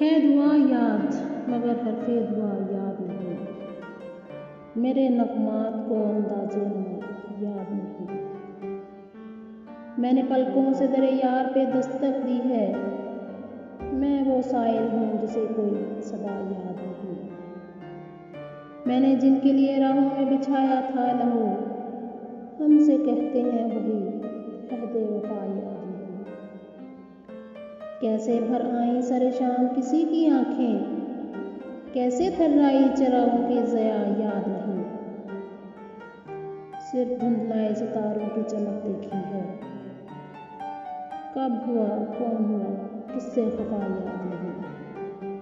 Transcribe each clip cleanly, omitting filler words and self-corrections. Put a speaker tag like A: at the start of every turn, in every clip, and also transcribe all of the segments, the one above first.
A: ہے دعا یاد مگر حرف دعا یاد نہیں، میرے نغمات کو انداز یاد نہیں۔ میں نے پلکوں سے در یار پہ دستک دی ہے، میں وہ سائل ہوں جسے کوئی صدا یاد نہیں۔ میں نے جن کے لیے راہوں میں بچھایا تھا لہو، ہم سے کہتے ہیں وہی عہد وفا یاد نہیں۔ کیسے بھر آئیں سر شام کسی کی آنکھیں، کیسے تھرائی چراغوں کی ضیا یاد نہیں۔ صرف دھندلائے ستاروں کی چمک دیکھی ہے، کب ہوا کون ہوا کس سے خفا یاد نہیں۔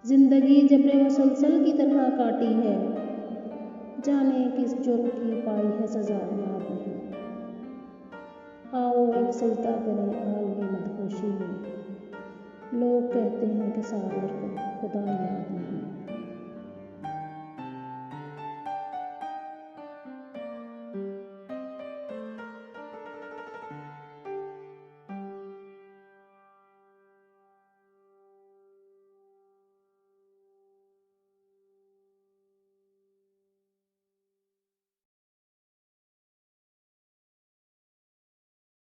A: زندگی جبر مسلسل کی طرح کاٹی ہے، جانے کس جرم کی پائی ہے سزا یاد نہیں۔ آؤ ایک سجدہ کریں عالم مدہوشی میں، لوگ کہتے ہیں کہ ساغر کو خدا یاد نہیں۔